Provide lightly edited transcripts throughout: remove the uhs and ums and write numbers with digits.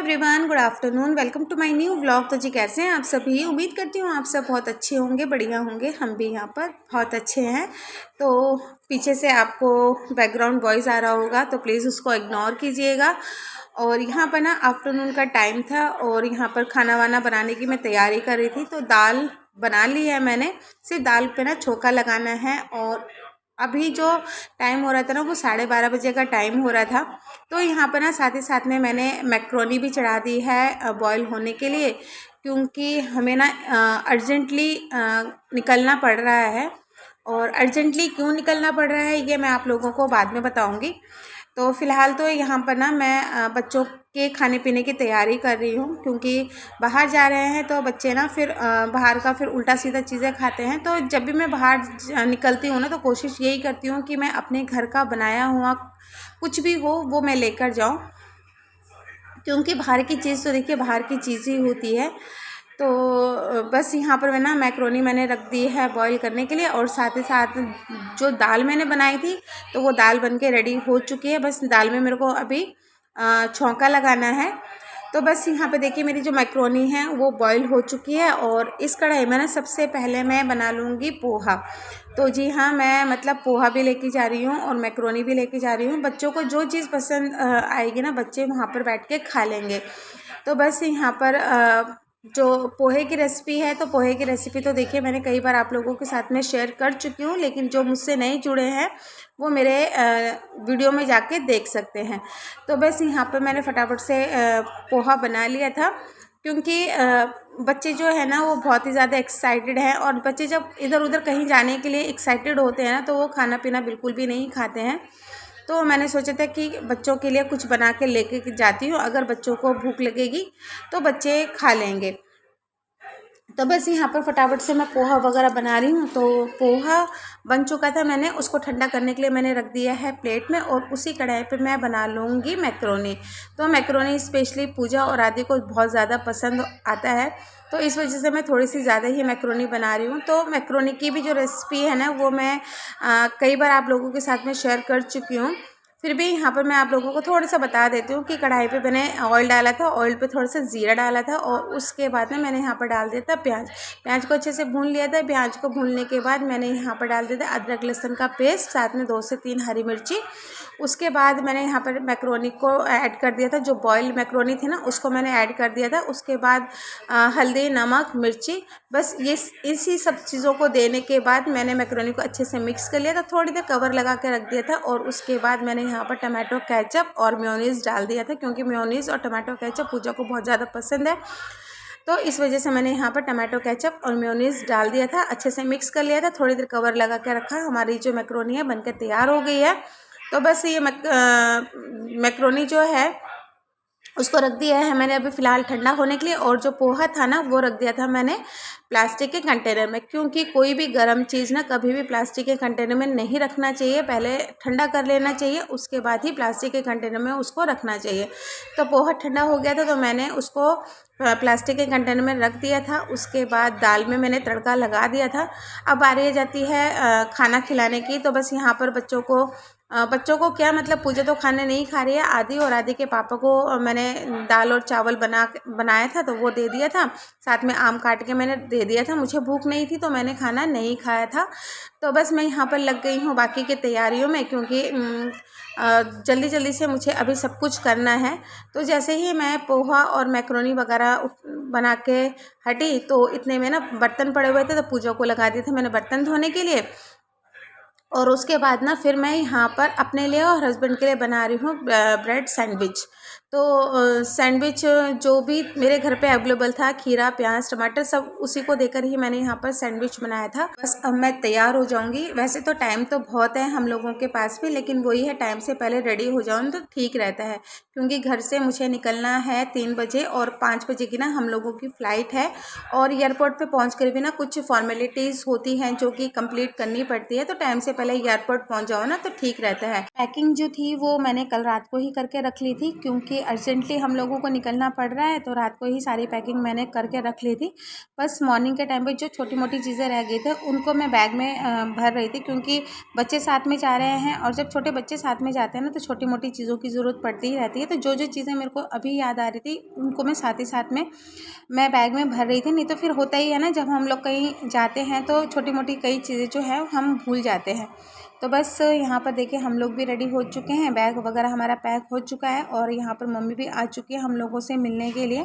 Everyone, good afternoon. Welcome to my new vlog. तो जी कैसे हैं आप सभी? उम्मीद करती हूँ आप सब बहुत अच्छे होंगे, बढ़िया होंगे। हम भी यहाँ पर बहुत अच्छे हैं। तो पीछे से आपको बैकग्राउंड वॉइस आ रहा होगा तो प्लीज़ उसको इग्नोर कीजिएगा। और यहाँ पर ना आफ्टरनून का टाइम था और यहाँ पर खाना वाना बनाने की मैं तैयारी कर रही थी। तो दाल बना ली है मैंने, सिर्फ दाल पे ना छोंका लगाना है। और अभी जो टाइम हो रहा था ना वो 12:30 बजे का टाइम हो रहा था। तो यहाँ पर ना साथ ही साथ में मैंने मैक्रोनी भी चढ़ा दी है बॉईल होने के लिए, क्योंकि हमें ना अर्जेंटली निकलना पड़ रहा है। और अर्जेंटली क्यों निकलना पड़ रहा है ये मैं आप लोगों को बाद में बताऊँगी। तो फ़िलहाल तो यहाँ पर ना मैं बच्चों के खाने पीने की तैयारी कर रही हूँ, क्योंकि बाहर जा रहे हैं तो बच्चे ना फिर बाहर का फिर उल्टा सीधा चीज़ें खाते हैं। तो जब भी मैं बाहर निकलती हूँ ना तो कोशिश यही करती हूँ कि मैं अपने घर का बनाया हुआ कुछ भी हो वो मैं लेकर जाऊँ, क्योंकि बाहर की चीज़ तो देखिए बाहर की चीज़ ही होती है। तो बस यहाँ पर मैं ना मैक्रोनी मैंने रख दी है बॉईल करने के लिए, और साथ ही साथ जो दाल मैंने बनाई थी तो वो दाल बन के रेडी हो चुकी है। बस दाल में मेरे को अभी छौंका लगाना है। तो बस यहाँ पे देखिए मेरी जो मैक्रोनी है वो बॉईल हो चुकी है। और इस कढ़ाई में ना सबसे पहले मैं बना लूँगी पोहा। तो जी हाँ, मैं मतलब पोहा भी लेके जा रही हूँ और मैक्रोनी भी लेके जा रही हूँ। बच्चों को जो चीज़ पसंद आएगी ना बच्चे वहाँ पर बैठ के खा लेंगे। तो बस यहाँ पर जो पोहे की रेसिपी है, तो पोहे की रेसिपी तो देखिए मैंने कई बार आप लोगों के साथ में शेयर कर चुकी हूँ, लेकिन जो मुझसे नहीं जुड़े हैं वो मेरे वीडियो में जाके देख सकते हैं। तो बस यहाँ पर मैंने फटाफट से पोहा बना लिया था, क्योंकि बच्चे जो है ना वो बहुत ही ज़्यादा एक्साइटेड हैं। और बच्चे जब इधर उधर कहीं जाने के लिए एक्साइटेड होते हैं ना तो वो खाना पीना बिल्कुल भी नहीं खाते हैं। तो मैंने सोचा था कि बच्चों के लिए कुछ बना के लेके जाती हूँ, अगर बच्चों को भूख लगेगी तो बच्चे खा लेंगे। तो बस यहाँ पर फटाफट से मैं पोहा वगैरह बना रही हूँ। तो पोहा बन चुका था, मैंने उसको ठंडा करने के लिए मैंने रख दिया है प्लेट में, और उसी कढ़ाई पे मैं बना लूँगी मैक्रोनी। तो मैक्रोनी स्पेशली पूजा और आदि को बहुत ज़्यादा पसंद आता है, तो इस वजह से मैं थोड़ी सी ज़्यादा ही मैक्रोनी बना रही हूँ। तो मैक्रोनी की भी जो रेसिपी है ना वो मैं कई बार आप लोगों के साथ में शेयर कर चुकी हूँ। फिर भी यहाँ पर मैं आप लोगों को थोड़ा सा बता देती हूँ कि कढ़ाई पे मैंने ऑयल डाला था, ऑयल पे थोड़ा सा ज़ीरा डाला था, और उसके बाद में मैंने यहाँ पर डाल दिया था प्याज। प्याज को अच्छे से भून लिया था। प्याज को भूनने के बाद मैंने यहाँ पर डाल दिया था अदरक लहसुन का पेस्ट, साथ में 2 से 3 हरी मिर्ची। उसके बाद मैंने यहाँ पर मैक्रोनी को ऐड कर दिया था, जो बॉइल्ड मैक्रोनी थी ना उसको मैंने ऐड कर दिया था। उसके बाद हल्दी, नमक, मिर्ची, बस ये इसी सब चीज़ों को देने के बाद मैंने मैक्रोनी को अच्छे से मिक्स कर लिया था। थोड़ी देर कवर लगा के रख दिया था, और उसके बाद मैंने यहाँ पर टमाटो केचप और मेयोनीज़ डाल दिया था, क्योंकि मेयोनीज़ और टमाटो केचप पूजा को बहुत ज़्यादा पसंद है। तो इस वजह से मैंने यहाँ पर टमाटो केचप और मेयोनीज़ डाल दिया था, अच्छे से मिक्स कर लिया था, थोड़ी देर कवर लगा के रखा। हमारी जो मैक्रोनी है बनकर तैयार हो गई है। तो बस ये मैक्रोनी जो है उसको रख दिया है मैंने अभी फ़िलहाल ठंडा होने के लिए। और जो पोहा था ना वो रख दिया था मैंने प्लास्टिक के कंटेनर में, क्योंकि कोई भी गर्म चीज़ ना कभी भी प्लास्टिक के कंटेनर में नहीं रखना चाहिए। पहले ठंडा कर लेना चाहिए, उसके बाद ही प्लास्टिक के कंटेनर में उसको रखना चाहिए। तो पोहा ठंडा हो गया था तो मैंने उसको प्लास्टिक के कंटेनर में रख दिया था। उसके बाद दाल में मैंने तड़का लगा दिया था। अब बारी जाती है खाना खिलाने की। तो बस यहाँ पर बच्चों को क्या मतलब पूजा तो खाने नहीं खा रही है। आदि और आदि के पापा को मैंने दाल और चावल बनाया था तो वो दे दिया था, साथ में आम काट के मैंने दे दिया था। मुझे भूख नहीं थी तो मैंने खाना नहीं खाया था। तो बस मैं यहाँ पर लग गई हूँ बाकी की तैयारियों में, क्योंकि जल्दी जल्दी से मुझे अभी सब कुछ करना है। तो जैसे ही मैं पोहा और मैक्रोनी वगैरह बना के हटी तो इतने में ना बर्तन पड़े हुए थे, तो पूजा को लगा दिए थे मैंने बर्तन धोने के लिए। और उसके बाद ना फिर मैं यहाँ पर अपने लिए और हस्बैंड के लिए बना रही हूँ ब्रेड सैंडविच। तो सैंडविच जो भी मेरे घर पे अवेलेबल था, खीरा, प्याज, टमाटर, सब उसी को देकर ही मैंने यहाँ पर सैंडविच बनाया था। बस अब मैं तैयार हो जाऊँगी। वैसे तो टाइम तो बहुत है हम लोगों के पास भी, लेकिन वही है टाइम से पहले रेडी हो जाऊँ तो ठीक रहता है, क्योंकि घर से मुझे निकलना है 3 बजे और 5 बजे की ना हम लोगों की फ़्लाइट है। और एयरपोर्ट पे पहुँच कर भी ना कुछ फॉर्मेलिटीज़ होती हैं जो कि कंप्लीट करनी पड़ती है, तो टाइम से पहले एयरपोर्ट पहुंच जाओ ना तो ठीक रहता है। पैकिंग जो थी वो मैंने कल रात को ही करके रख ली थी, क्योंकि अर्जेंटली हम लोगों को निकलना पड़ रहा है, तो रात को ही सारी पैकिंग मैंने करके रख ली थी। बस मॉर्निंग के टाइम पे जो छोटी मोटी चीज़ें रह गई थी उनको मैं बैग में भर रही थी, क्योंकि बच्चे साथ में जा रहे हैं और जब छोटे बच्चे साथ में जाते हैं ना तो छोटी मोटी चीज़ों की ज़रूरत पड़ती ही रहती है। तो जो जो चीज़ें मेरे को अभी याद आ रही थी उनको मैं साथ ही साथ में मैं बैग में भर रही थी। नहीं तो फिर होता ही है ना, जब हम लोग कहीं जाते हैं तो छोटी मोटी कई चीज़ें जो है हम भूल जाते हैं। तो बस यहाँ पर देखिए हम लोग भी रेडी हो चुके हैं, बैग वगैरह हमारा पैक हो चुका है और यहाँ पर मम्मी भी आ चुकी है हम लोगों से मिलने के लिए।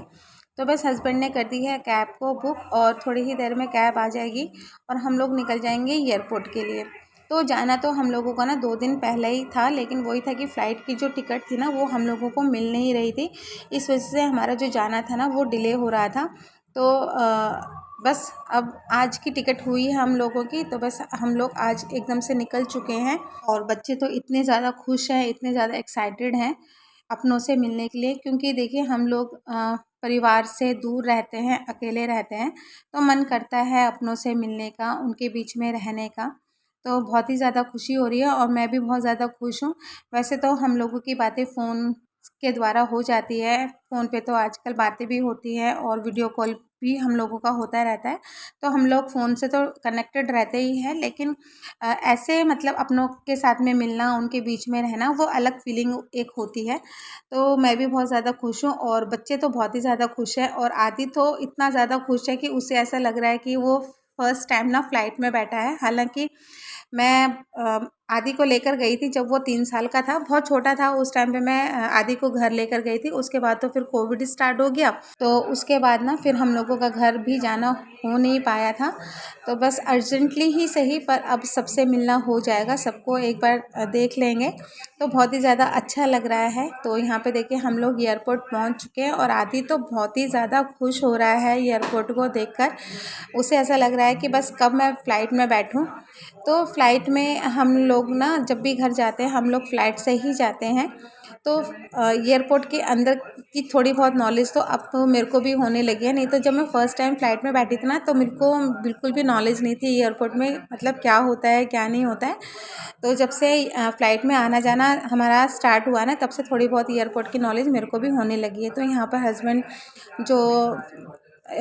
तो बस हस्बैंड ने कर दी है कैब को बुक और थोड़ी ही देर में कैब आ जाएगी और हम लोग निकल जाएंगे एयरपोर्ट के लिए। तो जाना तो हम लोगों का ना 2 दिन पहले ही था, लेकिन वही था कि फ़्लाइट की जो टिकट थी ना वो हम लोगों को मिल नहीं रही थी। इस वजह से हमारा जो जाना था ना वो डिले हो रहा था। तो बस अब आज की टिकट हुई है हम लोगों की, तो बस हम लोग आज एकदम से निकल चुके हैं और बच्चे तो इतने ज़्यादा खुश हैं, इतने ज़्यादा एक्साइटेड हैं अपनों से मिलने के लिए, क्योंकि देखिए हम लोग परिवार से दूर रहते हैं, अकेले रहते हैं, तो मन करता है अपनों से मिलने का, उनके बीच में रहने का। तो बहुत ही ज़्यादा खुशी हो रही है और मैं भी बहुत ज़्यादा खुश हूँ। वैसे तो हम लोगों की बातें फ़ोन के द्वारा हो जाती है, फ़ोन पे तो आजकल बातें भी होती है और वीडियो कॉल भी हम लोगों का होता रहता है, तो हम लोग फ़ोन से तो कनेक्टेड रहते ही हैं, लेकिन ऐसे मतलब अपनों के साथ में मिलना, उनके बीच में रहना, वो अलग फीलिंग एक होती है। तो मैं भी बहुत ज़्यादा खुश हूँ और बच्चे तो बहुत ही ज़्यादा खुश हैं और आदि तो इतना ज़्यादा खुश है कि उसे ऐसा लग रहा है कि वो फर्स्ट टाइम ना फ़्लाइट में बैठा है। हालांकि मैं आदि को लेकर गई थी जब वो 3 साल का था, बहुत छोटा था उस टाइम पे मैं आदि को घर लेकर गई थी। उसके बाद तो फिर कोविड स्टार्ट हो गया, तो उसके बाद ना फिर हम लोगों का घर भी जाना हो नहीं पाया था। तो बस अर्जेंटली ही सही पर अब सबसे मिलना हो जाएगा, सबको एक बार देख लेंगे, तो बहुत ही ज़्यादा अच्छा लग रहा है। तो यहाँ पे देखिए हम लोग एयरपोर्ट पहुँच चुके हैं और आदि तो बहुत ही ज़्यादा खुश हो रहा है एयरपोर्ट को देखकर। उसे ऐसा लग रहा है कि बस कब मैं फ़्लाइट में बैठूँ। तो फ़्लाइट में हम लोग ना जब भी घर जाते हैं हम लोग फ़्लाइट से ही जाते हैं। तो एयरपोर्ट के अंदर की थोड़ी बहुत नॉलेज तो अब तो मेरे को भी होने लगी है, नहीं तो जब मैं फ़र्स्ट टाइम फ़्लाइट में बैठी थी ना तो मेरे को बिल्कुल भी नॉलेज नहीं थी एयरपोर्ट में, मतलब क्या होता है क्या नहीं होता है। तो जब से फ़्लाइट में आना जाना हमारा स्टार्ट हुआ ना, तब से थोड़ी बहुत एयरपोर्ट की नॉलेज मेरे को भी होने लगी है। तो यहाँ पर हस्बैंड जो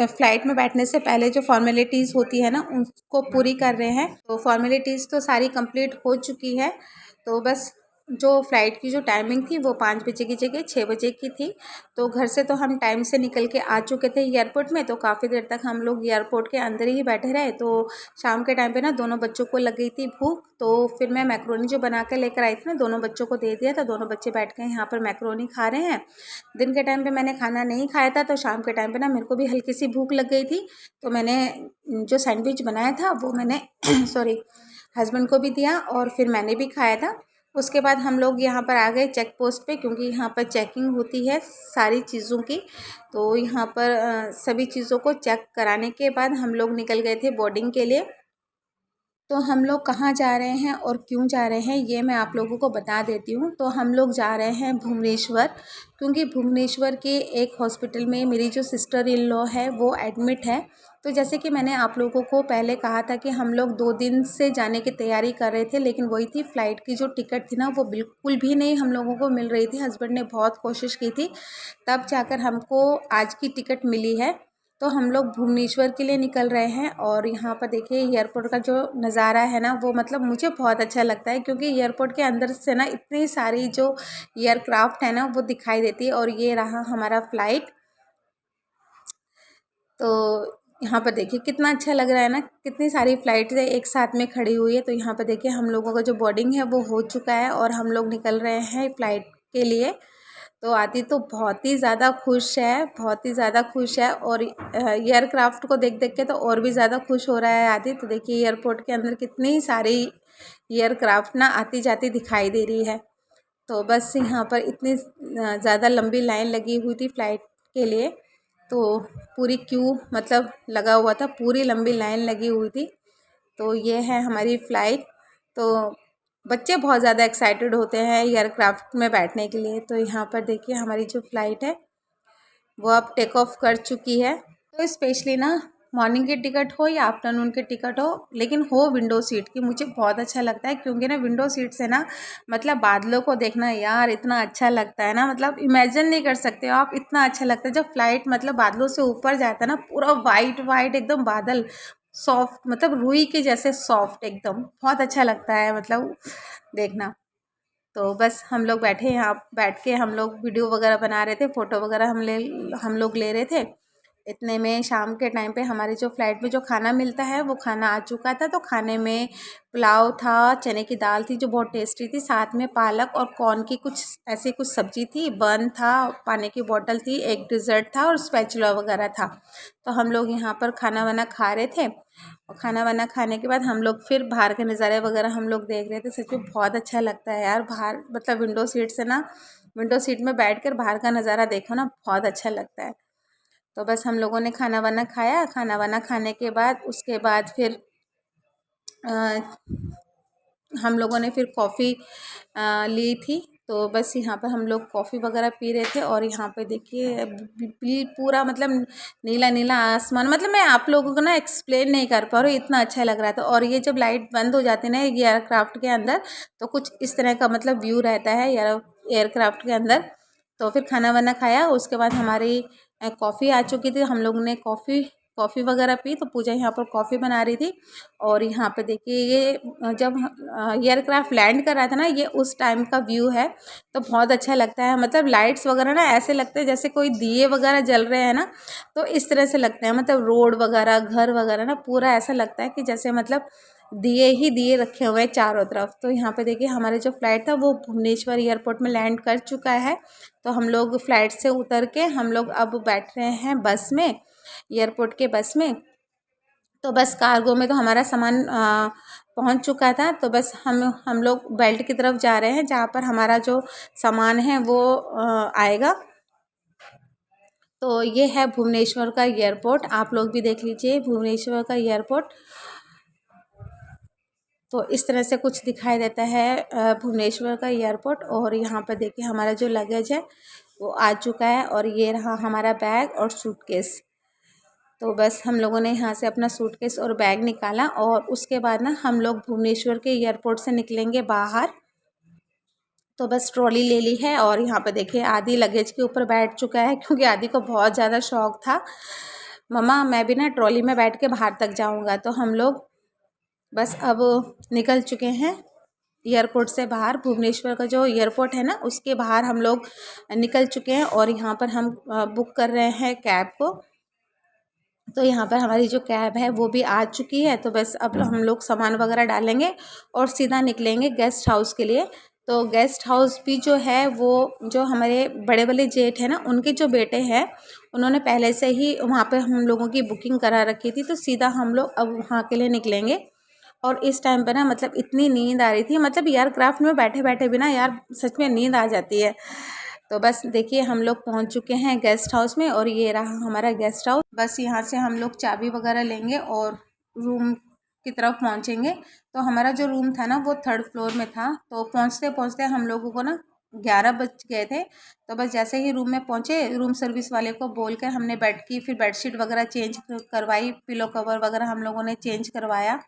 फ़्लाइट में बैठने से पहले जो फ़ॉर्मेलिटीज़ होती है ना उसको पूरी कर रहे हैं। तो फ़ॉर्मेलिटीज़ तो सारी कंप्लीट हो चुकी है। तो बस जो फ़्लाइट की जो टाइमिंग थी वो 5 बजे की जगह 6 बजे की थी। तो घर से तो हम टाइम से निकल के आ चुके थे एयरपोर्ट में, तो काफ़ी देर तक हम लोग एयरपोर्ट के अंदर ही बैठे रहे। तो शाम के टाइम पे ना दोनों बच्चों को लग गई थी भूख, तो फिर मैं मैक्रोनी जो बना के लेकर आई थी ना दोनों बच्चों को दे दिया था। दोनों बच्चे बैठ के यहाँ पर मैक्रोनी खा रहे हैं। दिन के टाइम पे मैंने खाना नहीं खाया था, तो शाम के टाइम पे ना मेरे को भी हल्की सी भूख लग गई थी, तो मैंने जो सैंडविच बनाया था वो मैंने सॉरी हस्बैंड को भी दिया और फिर मैंने भी खाया था। उसके बाद हम लोग यहाँ पर आ गए चेक पोस्ट पे, क्योंकि यहाँ पर चेकिंग होती है सारी चीज़ों की। तो यहाँ पर सभी चीज़ों को चेक कराने के बाद हम लोग निकल गए थे बोर्डिंग के लिए। तो हम लोग कहाँ जा रहे हैं और क्यों जा रहे हैं ये मैं आप लोगों को बता देती हूँ। तो हम लोग जा रहे हैं भुवनेश्वर, क्योंकि भुवनेश्वर के एक हॉस्पिटल में मेरी जो सिस्टर इन लॉ है वो एडमिट है। तो जैसे कि मैंने आप लोगों को पहले कहा था कि हम लोग 2 दिन से जाने की तैयारी कर रहे थे, लेकिन वही थी फ़्लाइट की जो टिकट थी ना वो बिल्कुल भी नहीं हम लोगों को मिल रही थी। हस्बैंड ने बहुत कोशिश की थी, तब जाकर हमको आज की टिकट मिली है। तो हम लोग भुवनेश्वर के लिए निकल रहे हैं और यहाँ पर देखिए एयरपोर्ट का जो नज़ारा है ना वो मतलब मुझे बहुत अच्छा लगता है, क्योंकि एयरपोर्ट के अंदर से ना इतनी सारी जो एयरक्राफ्ट है ना वो दिखाई देती है। और ये रहा हमारा फ़्लाइट। तो यहाँ पर देखिए कितना अच्छा लग रहा है ना, कितनी सारी फ़्लाइट एक साथ में खड़ी हुई है। तो यहाँ पर देखिए हम लोगों का जो बोर्डिंग है वो हो चुका है और हम लोग निकल रहे हैं फ़्लाइट के लिए। तो आदि तो बहुत ही ज़्यादा खुश है, बहुत ही ज़्यादा खुश है और एयरक्राफ्ट को देख देख के तो और भी ज़्यादा खुश हो रहा है आदि। तो देखिए एयरपोर्ट के अंदर कितनी सारी एयरक्राफ्ट ना आती जाती दिखाई दे रही है। तो बस यहाँ पर इतनी ज़्यादा लंबी लाइन लगी हुई थी फ़्लाइट के लिए, तो पूरी क्यू मतलब लगा हुआ था, पूरी लंबी लाइन लगी हुई थी। तो ये है हमारी फ़्लाइट। तो बच्चे बहुत ज़्यादा एक्साइटेड होते हैं एयरक्राफ्ट में बैठने के लिए। तो यहाँ पर देखिए हमारी जो फ़्लाइट है वो अब टेक ऑफ कर चुकी है। तो स्पेशली ना मॉर्निंग की टिकट हो या आफ्टरनून की टिकट हो, लेकिन हो विंडो सीट की। मुझे बहुत अच्छा लगता है क्योंकि ना विंडो सीट से ना मतलब बादलों को देखना यार इतना अच्छा लगता है ना, मतलब इमेजिन नहीं कर सकते हो आप, इतना अच्छा लगता है जब फ्लाइट मतलब बादलों से ऊपर जाता है ना, पूरा वाइट वाइट एकदम बादल, सॉफ्ट मतलब रुई के जैसे सॉफ्ट एकदम, बहुत अच्छा लगता है मतलब देखना। तो बस हम लोग बैठे यहाँ, बैठ के हम लोग वीडियो वगैरह बना रहे थे, फ़ोटो वगैरह हम लोग ले रहे थे। इतने में शाम के टाइम पे हमारी जो फ्लाइट में जो खाना मिलता है वो खाना आ चुका था। तो खाने में पुलाव था, चने की दाल थी जो बहुत टेस्टी थी, साथ में पालक और कॉर्न की कुछ ऐसी कुछ सब्जी थी, बन था, पानी की बोतल थी, एक डिज़र्ट था और स्पैचुला वगैरह था। तो हम लोग यहाँ पर खाना वाना खा रहे थे और खाना वाना खाने के बाद हम लोग फिर बाहर के नज़ारे वगैरह हम लोग देख रहे थे। सच में बहुत अच्छा लगता है यार बाहर, मतलब विंडो सीट से ना, विंडो सीट में बैठ कर बाहर का नज़ारा देखो ना, बहुत अच्छा लगता है। तो बस हम लोगों ने खाना वाना खाया, खाना वाना खाने के बाद उसके बाद फिर हम लोगों ने फिर कॉफ़ी ली थी। तो बस यहाँ पर हम लोग कॉफ़ी वगैरह पी रहे थे और यहाँ पे देखिए पूरा मतलब नीला नीला आसमान, मतलब मैं आप लोगों को ना एक्सप्लेन नहीं कर पा रही, इतना अच्छा लग रहा था। और ये जब लाइट बंद हो जाती है ना ये एयरक्राफ्ट के अंदर, तो कुछ इस तरह का मतलब व्यू रहता है एयरक्राफ्ट के अंदर। तो फिर खाना वाना खाया, उसके बाद हमारी कॉफ़ी आ चुकी थी, हम लोग ने कॉफ़ी वगैरह पी। तो पूजा यहाँ पर कॉफ़ी बना रही थी और यहाँ पे देखिए ये जब एयरक्राफ्ट लैंड कर रहा था ना, ये उस टाइम का व्यू है। तो बहुत अच्छा लगता है, मतलब लाइट्स वगैरह ना ऐसे लगते हैं जैसे कोई दिए वगैरह जल रहे हैं ना, तो इस तरह से लगते हैं, मतलब रोड वगैरह घर वगैरह ना पूरा ऐसा लगता है कि जैसे मतलब दिए ही दिए रखे हुए हैं चारों तरफ। तो यहाँ पे देखिए हमारे जो फ्लाइट था वो भुवनेश्वर एयरपोर्ट में लैंड कर चुका है। तो हम लोग फ्लाइट से उतर के हम लोग अब बैठ रहे हैं बस में, एयरपोर्ट के बस में। तो बस कार्गो में तो हमारा सामान पहुंच चुका था। तो बस हम लोग बेल्ट की तरफ जा रहे हैं जहाँ पर हमारा जो सामान है वो आएगा। तो ये है भुवनेश्वर का एयरपोर्ट, आप लोग भी देख लीजिए भुवनेश्वर का एयरपोर्ट। तो इस तरह से कुछ दिखाई देता है भुवनेश्वर का एयरपोर्ट। और यहाँ पर देखिए हमारा जो लगेज है वो आ चुका है और ये रहा हमारा बैग और सूटकेस। तो बस हम लोगों ने यहाँ से अपना सूटकेस और बैग निकाला और उसके बाद ना हम लोग भुवनेश्वर के एयरपोर्ट से निकलेंगे बाहर। तो बस ट्रॉली ले ली है और यहाँ पे देखिए आदि लगेज के ऊपर बैठ चुका है क्योंकि आदि को बहुत ज़्यादा शौक था, मम्मा मैं भी ना ट्रॉली में बैठ के बाहर तक जाऊँगा। तो हम लोग बस अब निकल चुके हैं एयरपोर्ट से बाहर। भुवनेश्वर का जो एयरपोर्ट है ना उसके बाहर हम लोग निकल चुके हैं और यहाँ पर हम बुक कर रहे हैं कैब को। तो यहाँ पर हमारी जो कैब है वो भी आ चुकी है। तो बस अब हम लोग सामान वगैरह डालेंगे और सीधा निकलेंगे गेस्ट हाउस के लिए। तो गेस्ट हाउस भी जो है वो जो हमारे बड़े वाले जेठ है ना उनके जो बेटे हैं उन्होंने पहले से ही वहाँ पे हम लोगों की बुकिंग करा रखी थी। तो सीधा हम लोग अब वहाँ के लिए निकलेंगे। और इस टाइम पर ना मतलब इतनी नींद आ रही थी, मतलब एयरक्राफ्ट में बैठे बैठे भी ना यार सच में नींद आ जाती है। तो बस देखिए हम लोग पहुंच चुके हैं गेस्ट हाउस में और ये रहा हमारा गेस्ट हाउस। बस यहाँ से हम लोग चाबी वगैरह लेंगे और रूम की तरफ पहुँचेंगे। तो हमारा जो रूम था ना वो थर्ड फ्लोर में था। तो पहुँचते पहुँचते हम लोगों को ना 11 बज गए थे। तो बस जैसे ही रूम में पहुँचे रूम सर्विस वाले को बोल कर हमने बेड की फिर बेडशीट वगैरह चेंज करवाई, पिलो कवर वगैरह हम लोगों ने चेंज करवाया।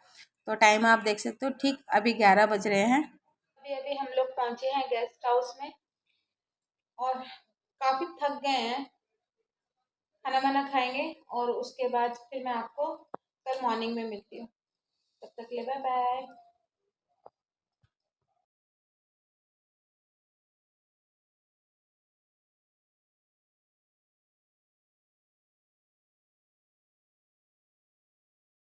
तो टाइम आप देख सकते हो ठीक अभी 11 बज रहे हैं। अभी अभी हम लोग पहुँचे हैं गेस्ट हाउस में और काफ़ी थक गए हैं। खाना वाना खाएंगे और उसके बाद फिर मैं आपको कल मॉर्निंग में मिलती हूँ। तब तक के लिए बाय बाय।